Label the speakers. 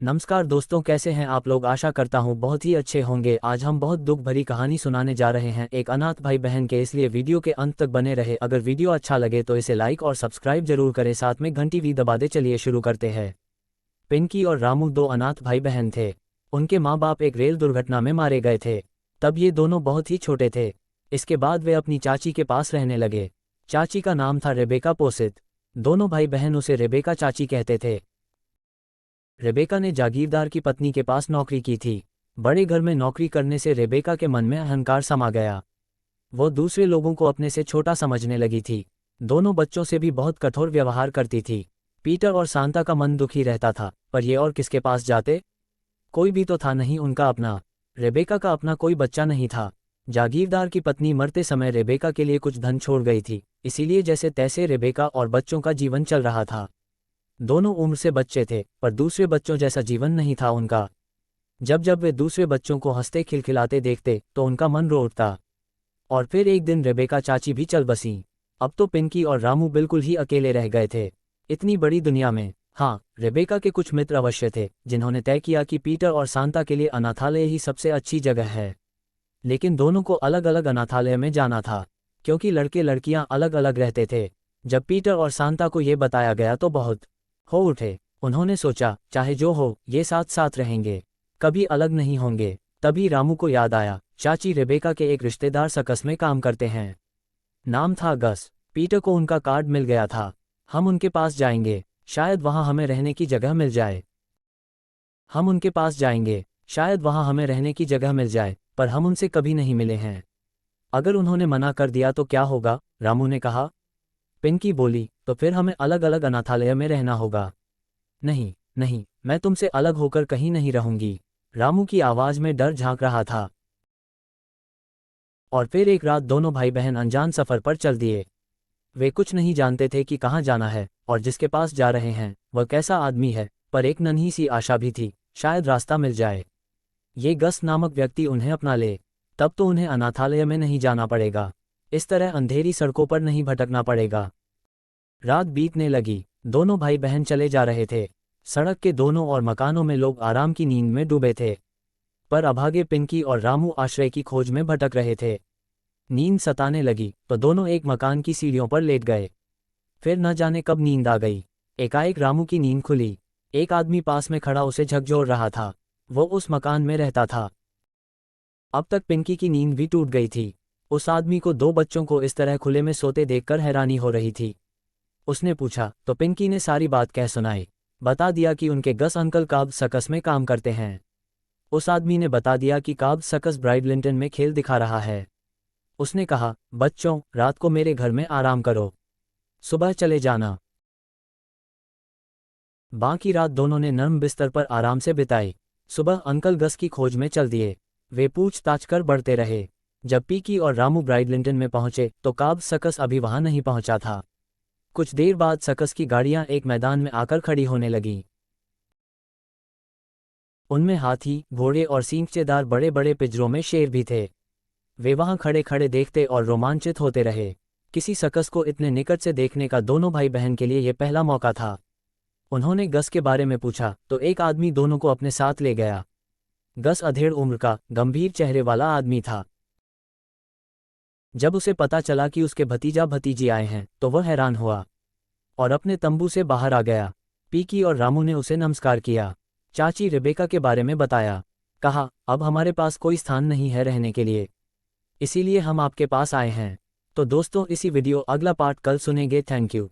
Speaker 1: नमस्कार दोस्तों, कैसे हैं आप लोग। आशा करता हूँ बहुत ही अच्छे होंगे। आज हम बहुत दुख भरी कहानी सुनाने जा रहे हैं एक अनाथ भाई बहन के, इसलिए वीडियो के अंत तक बने रहे। अगर वीडियो अच्छा लगे तो इसे लाइक और सब्सक्राइब जरूर करें, साथ में घंटी भी दबा दे। चलिए शुरू करते हैं। पिंकी और रामू दो अनाथ भाई बहन थे। उनके माँ बाप एक रेल दुर्घटना में मारे गए थे। तब ये दोनों बहुत ही छोटे थे। इसके बाद वे अपनी चाची के पास रहने लगे। चाची का नाम था रेबेका पोसित। दोनों भाई बहन उसे रेबेका चाची कहते थे। रेबेका ने जागीरदार की पत्नी के पास नौकरी की थी। बड़े घर में नौकरी करने से रेबेका के मन में अहंकार समा गया। वो दूसरे लोगों को अपने से छोटा समझने लगी थी। दोनों बच्चों से भी बहुत कठोर व्यवहार करती थी। पीटर और सांता का मन दुखी रहता था, पर ये और किसके पास जाते। कोई भी तो था नहीं उनका अपना। रेबेका का अपना कोई बच्चा नहीं था। जागीरदार की पत्नी मरते समय रेबेका के लिए कुछ धन छोड़ गई थी, इसीलिए जैसे तैसे रेबेका और बच्चों का जीवन चल रहा था। दोनों उम्र से बच्चे थे, पर दूसरे बच्चों जैसा जीवन नहीं था उनका। जब जब वे दूसरे बच्चों को हंसते खिलखिलाते देखते तो उनका मन रो उठता। और फिर एक दिन रेबेका चाची भी चल बसी। अब तो पिंकी और रामू बिल्कुल ही अकेले रह गए थे इतनी बड़ी दुनिया में। हाँ, रेबेका के कुछ मित्र अवश्य थे जिन्होंने तय किया कि पीटर और सांता के लिए अनाथालय ही सबसे अच्छी जगह है। लेकिन दोनों को अलग अलग अनाथालय में जाना था, क्योंकि लड़के लड़कियां अलग अलग रहते थे। जब पीटर और सांता को ये बताया गया तो बहुत हो उठे। उन्होंने सोचा, चाहे जो हो, ये साथ साथ रहेंगे, कभी अलग नहीं होंगे। तभी रामू को याद आया, चाची रेबेका के एक रिश्तेदार सर्कस में काम करते हैं। नाम था गस। पीटर को उनका कार्ड मिल गया था। हम उनके पास जाएंगे, शायद वहां हमें रहने की जगह मिल जाए। हम उनके पास जाएंगे, शायद वहां हमें रहने की जगह मिल जाए, पर हम उनसे कभी नहीं मिले हैं। अगर उन्होंने मना कर दिया तो क्या होगा, रामू ने कहा। पिंकी बोली, तो फिर हमें अलग अलग अनाथालय में रहना होगा। नहीं नहीं, मैं तुमसे अलग होकर कहीं नहीं रहूंगी। रामू की आवाज में डर झांक रहा था। और फिर एक रात दोनों भाई बहन अनजान सफर पर चल दिए। वे कुछ नहीं जानते थे कि कहाँ जाना है और जिसके पास जा रहे हैं वह कैसा आदमी है, पर एक नन्ही सी आशा भी थी, शायद रास्ता मिल जाए। ये गस नामक व्यक्ति उन्हें अपना ले, तब तो उन्हें अनाथालय में नहीं जाना पड़ेगा। इस तरह अंधेरी सड़कों पर नहीं भटकना पड़ेगा। रात बीतने लगी। दोनों भाई बहन चले जा रहे थे। सड़क के दोनों और मकानों में लोग आराम की नींद में डूबे थे, पर अभागे पिंकी और रामू आश्रय की खोज में भटक रहे थे। नींद सताने लगी तो दोनों एक मकान की सीढ़ियों पर लेट गए। फिर न जाने कब नींद आ गई। एकाएक रामू की नींद खुली। एक आदमी पास में खड़ा उसे झकझोर रहा था। वो उस मकान में रहता था। अब तक पिंकी की नींद भी टूट गई थी। उस आदमी को दो बच्चों को इस तरह खुले में सोते देखकर हैरानी हो रही थी। उसने पूछा तो पिंकी ने सारी बात कह सुनाई। बता दिया कि उनके गस अंकल काब सर्कस में काम करते हैं। उस आदमी ने बता दिया कि काब सर्कस ब्राइडलिंटन में खेल दिखा रहा है। उसने कहा, बच्चों, रात को मेरे घर में आराम करो, सुबह चले जाना। बाकी रात दोनों ने नर्म बिस्तर पर आराम से बिताई। सुबह अंकल गस की खोज में चल दिए। वे पूछताछ कर बढ़ते रहे। जब पीकी और रामू ब्राइडलिंटन में पहुंचे तो काब सर्कस अभी वहां नहीं पहुंचा था। कुछ देर बाद सर्कस की गाड़ियां एक मैदान में आकर खड़ी होने लगीं। उनमें हाथी, घोड़े और सींगचेदार बड़े बड़े पिंजरों में शेर भी थे। वे वहां खड़े खड़े देखते और रोमांचित होते रहे। किसी सर्कस को इतने निकट से देखने का दोनों भाई बहन के लिए यह पहला मौका था। उन्होंने गस के बारे में पूछा तो एक आदमी दोनों को अपने साथ ले गया। गस अधेड़ उम्र का, गंभीर चेहरे वाला आदमी था। जब उसे पता चला कि उसके भतीजा भतीजी आए हैं तो वह हैरान हुआ और अपने तंबू से बाहर आ गया। पीकी और रामू ने उसे नमस्कार किया। चाची रेबेका के बारे में बताया। कहा, अब हमारे पास कोई स्थान नहीं है रहने के लिए, इसीलिए हम आपके पास आए हैं। तो दोस्तों, इसी वीडियो अगला पार्ट कल सुनेंगे। Thank you.